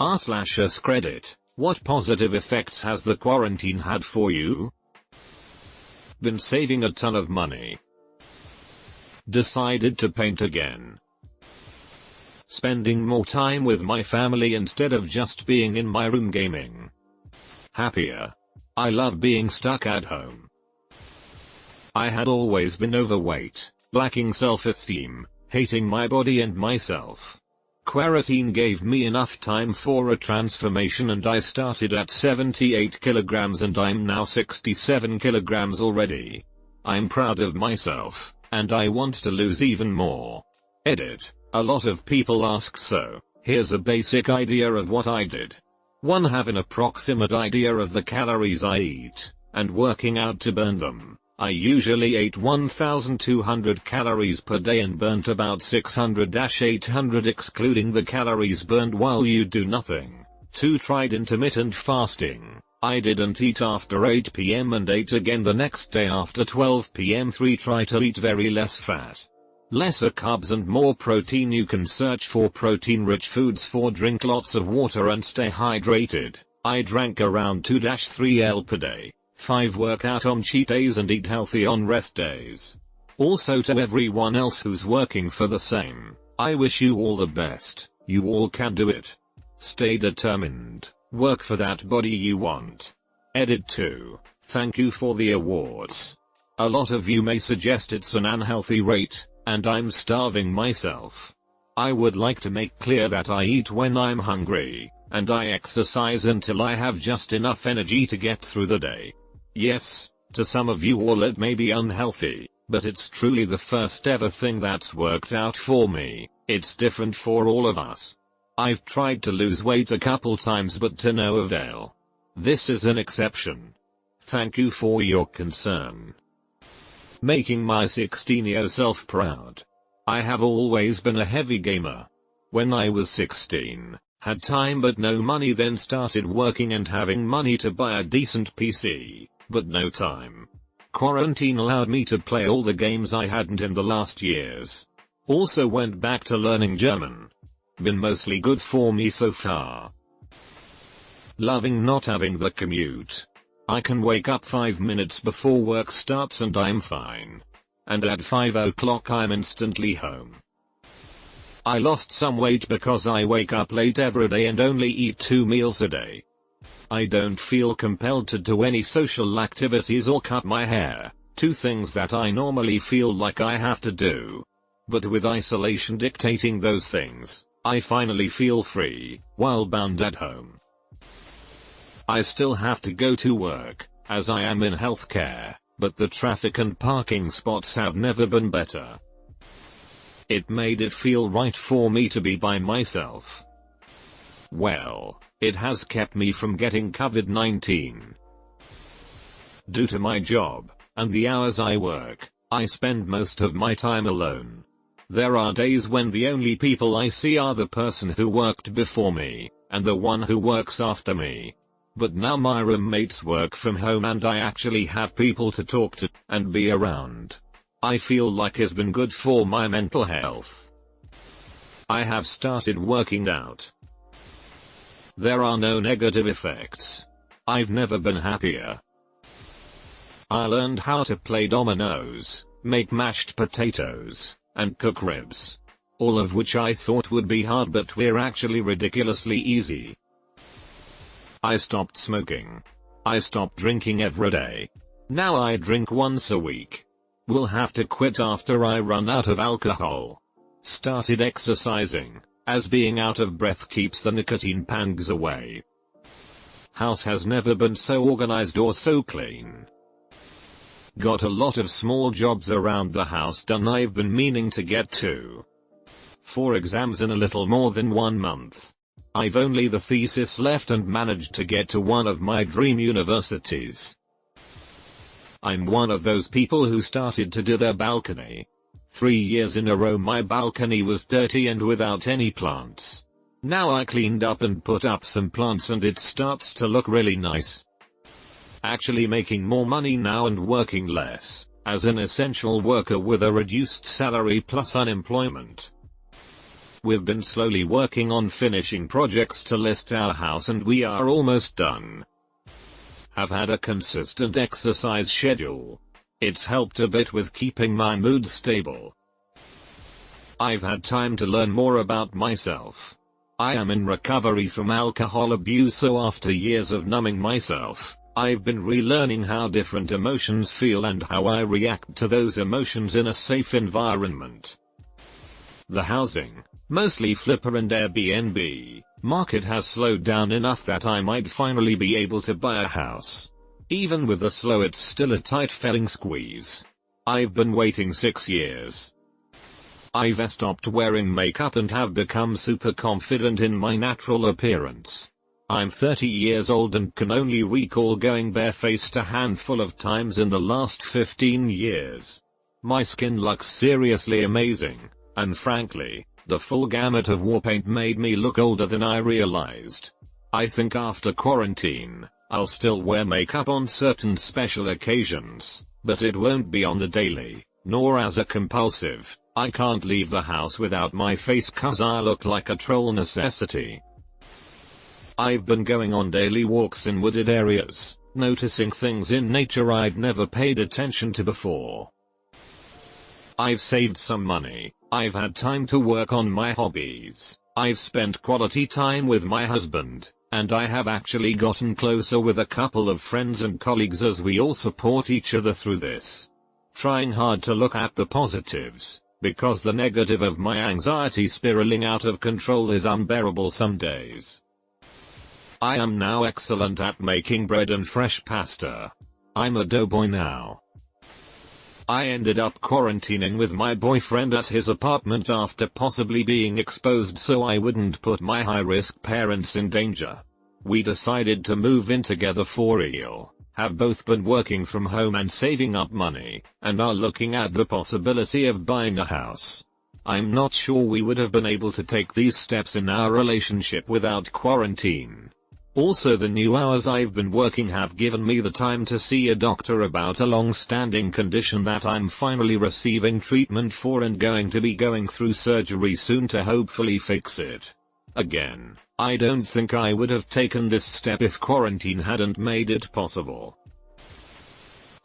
r/AskReddit, what positive effects has the quarantine had for you? Been saving a ton of money. Decided to paint again. Spending more time with my family instead of just being in my room gaming. Happier. I love being stuck at home. I had always been overweight, lacking self-esteem, hating my body and myself. Quarantine gave me enough time for a transformation and I started at 78 kilograms and I'm now 67 kilograms already. I'm proud of myself, and I want to lose even more. Edit. A lot of people ask, so here's a basic idea of what I did. 1. Have an approximate idea of the calories I eat, and working out to burn them. I usually ate 1,200 calories per day and burnt about 600-800 excluding the calories burned while you do nothing. 2. Tried intermittent fasting. I didn't eat after 8 p.m. and ate again the next day after 12 p.m. 3. Try to eat very less fat, lesser carbs and more protein. You can search for protein-rich foods. 4. Drink lots of water and stay hydrated. I drank around 2-3 L per day. 5. Work out on cheat days and eat healthy on rest days. Also, to everyone else who's working for the same, I wish you all the best. You all can do it. Stay determined. Work for that body you want. Edit 2. Thank you for the awards. A lot of you may suggest it's an unhealthy rate, and I'm starving myself. I would like to make clear that I eat when I'm hungry, and I exercise until I have just enough energy to get through the day. Yes, to some of you all it may be unhealthy, but it's truly the first ever thing that's worked out for me. It's different for all of us. I've tried to lose weight a couple times but to no avail. This is an exception. Thank you for your concern. Making my 16-year self proud. I have always been a heavy gamer. When I was 16, had time but no money, then started working and having money to buy a decent PC, but no time. Quarantine allowed me to play all the games I hadn't in the last years. Also went back to learning German. Been mostly good for me so far. Loving not having the commute. I can wake up 5 minutes before work starts and I'm fine. And at 5 o'clock I'm instantly home. I lost some weight because I wake up late every day and only eat 2 meals a day. I don't feel compelled to do any social activities or cut my hair, 2 things that I normally feel like I have to do. But with isolation dictating those things, I finally feel free, while bound at home. I still have to go to work, as I am in healthcare, but the traffic and parking spots have never been better. It made it feel right for me to be by myself. Well, it has kept me from getting COVID-19. Due to my job, and the hours I work, I spend most of my time alone. There are days when the only people I see are the person who worked before me, and the one who works after me. But now my roommates work from home and I actually have people to talk to, and be around. I feel like it's been good for my mental health. I have started working out. There are no negative effects. I've never been happier. I learned how to play dominoes, make mashed potatoes, and cook ribs. All of which I thought would be hard but were actually ridiculously easy. I stopped smoking. I stopped drinking every day. Now I drink once a week. Will have to quit after I run out of alcohol. Started exercising, as being out of breath keeps the nicotine pangs away. House has never been so organized or so clean. Got a lot of small jobs around the house done I've been meaning to get to. 4 exams in a little more than 1 month. I've only the thesis left and managed to get to one of my dream universities. I'm one of those people who started to do their balcony. 3 years in a row my balcony was dirty and without any plants. Now I cleaned up and put up some plants and it starts to look really nice. Actually making more money now and working less, as an essential worker with a reduced salary plus unemployment. We've been slowly working on finishing projects to list our house and we are almost done. Have had a consistent exercise schedule. It's helped a bit with keeping my mood stable. I've had time to learn more about myself. I am in recovery from alcohol abuse, so after years of numbing myself, I've been relearning how different emotions feel and how I react to those emotions in a safe environment. The housing, mostly flipper and Airbnb, market has slowed down enough that I might finally be able to buy a house. Even with the slow, it's still a tight filling squeeze. I've been waiting 6 years. I've stopped wearing makeup and have become super confident in my natural appearance. I'm 30 years old and can only recall going barefaced a handful of times in the last 15 years. My skin looks seriously amazing, and frankly, the full gamut of war paint made me look older than I realized. I think after quarantine, I'll still wear makeup on certain special occasions, but it won't be on the daily, nor as a compulsive. I can't leave the house without my face cause I look like a troll necessity. I've been going on daily walks in wooded areas, noticing things in nature I'd never paid attention to before. I've saved some money, I've had time to work on my hobbies, I've spent quality time with my husband, and I have actually gotten closer with a couple of friends and colleagues as we all support each other through this. Trying hard to look at the positives, because the negative of my anxiety spiraling out of control is unbearable some days. I am now excellent at making bread and fresh pasta. I'm a doughboy now. I ended up quarantining with my boyfriend at his apartment after possibly being exposed so I wouldn't put my high-risk parents in danger. We decided to move in together for real, have both been working from home and saving up money, and are looking at the possibility of buying a house. I'm not sure we would have been able to take these steps in our relationship without quarantine. Also, the new hours I've been working have given me the time to see a doctor about a long-standing condition that I'm finally receiving treatment for and going to be going through surgery soon to hopefully fix it. Again, I don't think I would have taken this step if quarantine hadn't made it possible.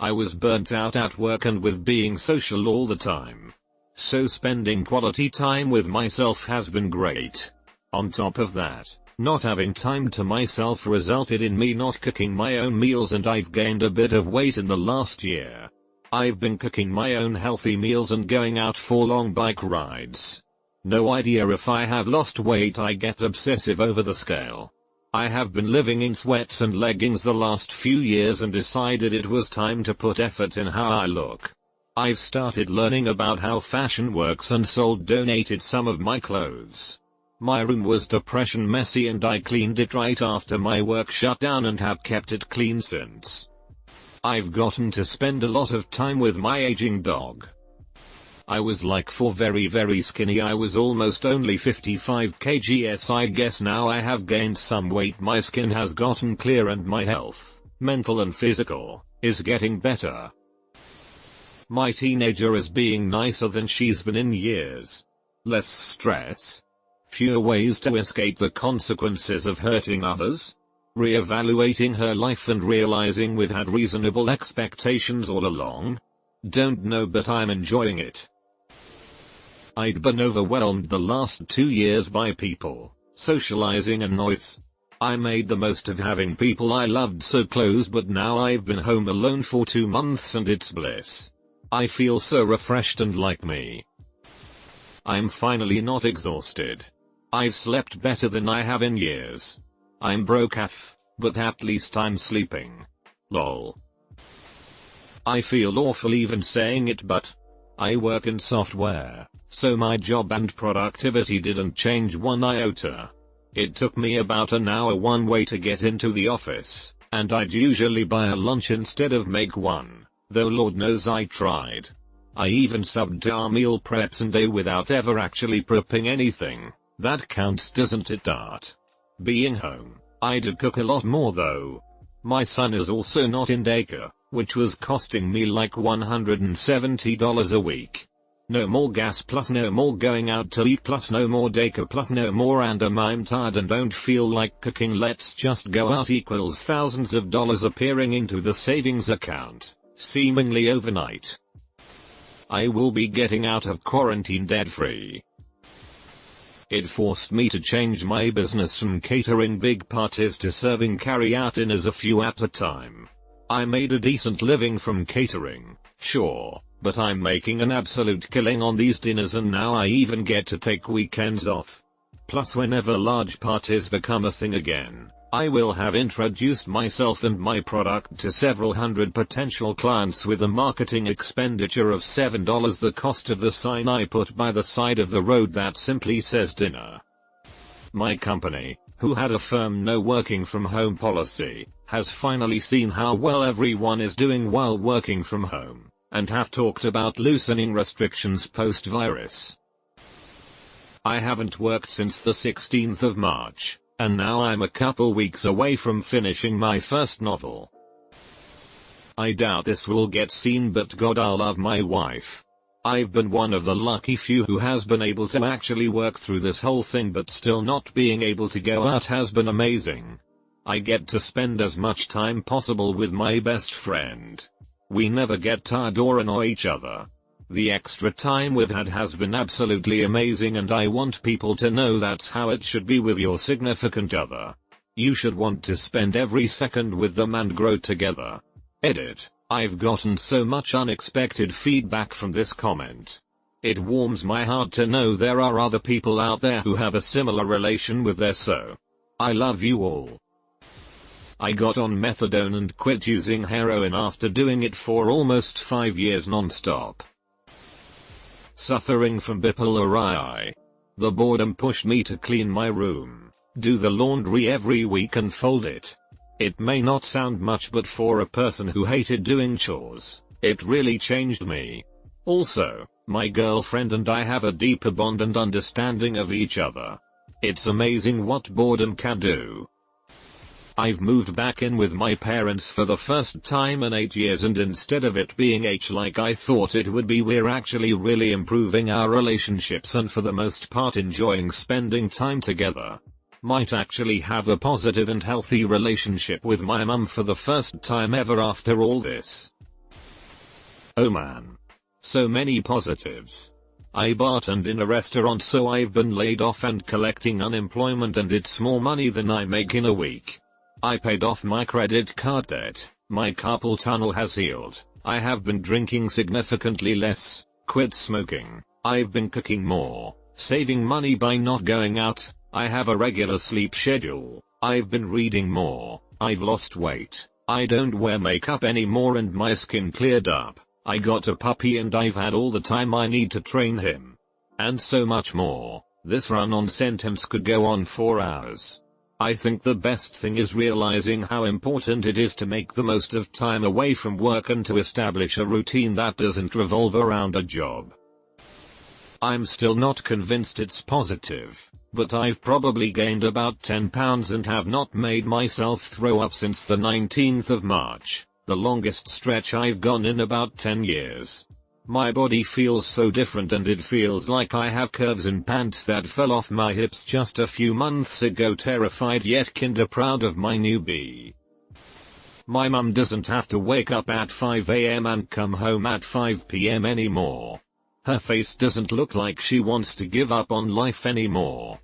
I was burnt out at work and with being social all the time. So spending quality time with myself has been great. On top of that, not having time to myself resulted in me not cooking my own meals and I've gained a bit of weight in the last year. I've been cooking my own healthy meals and going out for long bike rides. No idea if I have lost weight. I get obsessive over the scale. I have been living in sweats and leggings the last few years and decided it was time to put effort in how I look. I've started learning about how fashion works and donated some of my clothes. My room was depression messy and I cleaned it right after my work shut down and have kept it clean since. I've gotten to spend a lot of time with my aging dog. I was like very skinny. I was almost only 55 kgs. I guess now I have gained some weight. My skin has gotten clear and my health, mental and physical, is getting better. My teenager is being nicer than she's been in years. Less stress. Fewer ways to escape the consequences of hurting others. Re-evaluating her life and realizing we've had reasonable expectations all along. Don't know, but I'm enjoying it. I'd been overwhelmed the last 2 years by people, socializing and noise. I made the most of having people I loved so close, but now I've been home alone for 2 months and it's bliss. I feel so refreshed and like me. I'm finally not exhausted. I've slept better than I have in years. I'm broke AF, but at least I'm sleeping. Lol. I feel awful even saying it, but I work in software, so my job and productivity didn't change one iota. It took me about an hour one way to get into the office, and I'd usually buy a lunch instead of make one, though Lord knows I tried. I even subbed to our meal preps and day without ever actually prepping anything. That counts, doesn't it, Dart? Being home, I did cook a lot more though. My son is also not in daycare, which was costing me like $170 a week. No more gas plus no more going out to eat plus no more daycare plus no more and I'm tired and don't feel like cooking, let's just go out equals thousands of dollars appearing into the savings account, seemingly overnight. I will be getting out of quarantine debt free. It forced me to change my business from catering big parties to serving carry-out dinners a few at a time. I made a decent living from catering, sure, but I'm making an absolute killing on these dinners and now I even get to take weekends off. Plus whenever large parties become a thing again, I will have introduced myself and my product to several hundred potential clients with a marketing expenditure of $7 the cost of the sign I put by the side of the road that simply says dinner. My company, who had a firm no working from home policy, has finally seen how well everyone is doing while working from home, and have talked about loosening restrictions post-virus. I haven't worked since the 16th of March, and now I'm a couple weeks away from finishing my first novel. I doubt this will get seen, but God, I love my wife. I've been one of the lucky few who has been able to actually work through this whole thing, but still not being able to go out has been amazing. I get to spend as much time possible with my best friend. We never get tired or annoy each other. The extra time we've had has been absolutely amazing, and I want people to know that's how it should be with your significant other. You should want to spend every second with them and grow together. Edit. I've gotten so much unexpected feedback from this comment. It warms my heart to know there are other people out there who have a similar relation with their so. I love you all. I got on methadone and quit using heroin after doing it for almost 5 years non-stop. Suffering from bipolar. The boredom pushed me to clean my room, do the laundry every week and fold it. It may not sound much, but for a person who hated doing chores, it really changed me. Also, my girlfriend and I have a deeper bond and understanding of each other. It's amazing what boredom can do. I've moved back in with my parents for the first time in 8 years, and instead of it being like I thought it would be, we're actually really improving our relationships and for the most part enjoying spending time together. Might actually have a positive and healthy relationship with my mum for the first time ever after all this. Oh man. So many positives. I bartended in a restaurant, so I've been laid off and collecting unemployment, and it's more money than I make in a week. I paid off my credit card debt, my carpal tunnel has healed, I have been drinking significantly less, quit smoking, I've been cooking more, saving money by not going out, I have a regular sleep schedule, I've been reading more, I've lost weight, I don't wear makeup anymore and my skin cleared up, I got a puppy and I've had all the time I need to train him. And so much more. This run-on sentence could go on for hours. I think the best thing is realizing how important it is to make the most of time away from work and to establish a routine that doesn't revolve around a job. I'm still not convinced it's positive, but I've probably gained about 10 pounds and have not made myself throw up since the 19th of March, the longest stretch I've gone in about 10 years. My body feels so different, and it feels like I have curves in pants that fell off my hips just a few months ago. Terrified yet kinda proud of my newbie. My mum doesn't have to wake up at 5 AM and come home at 5 PM anymore. Her face doesn't look like she wants to give up on life anymore.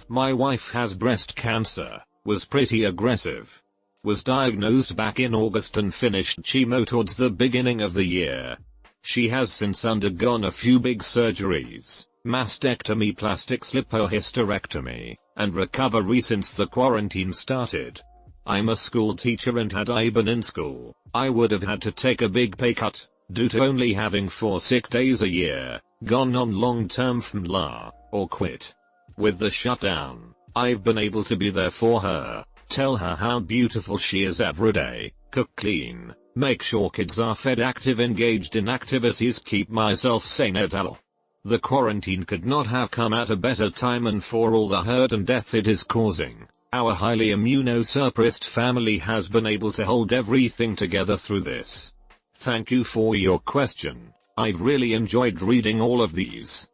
My wife has breast cancer, was pretty aggressive. Was diagnosed back in August and finished chemo towards the beginning of the year. She has since undergone a few big surgeries, mastectomy, plastics, lipohysterectomy, and recovery since the quarantine started. I'm a school teacher, and had I been in school, I would have had to take a big pay cut, due to only having 4 sick days a year, gone on long term from or quit. With the shutdown, I've been able to be there for her, tell her how beautiful she is every day, cook, clean, make sure kids are fed, active, engaged in activities, keep myself sane et al. The quarantine could not have come at a better time, and for all the hurt and death it is causing, our highly immunosuppressed family has been able to hold everything together through this. Thank you for your question. I've really enjoyed reading all of these.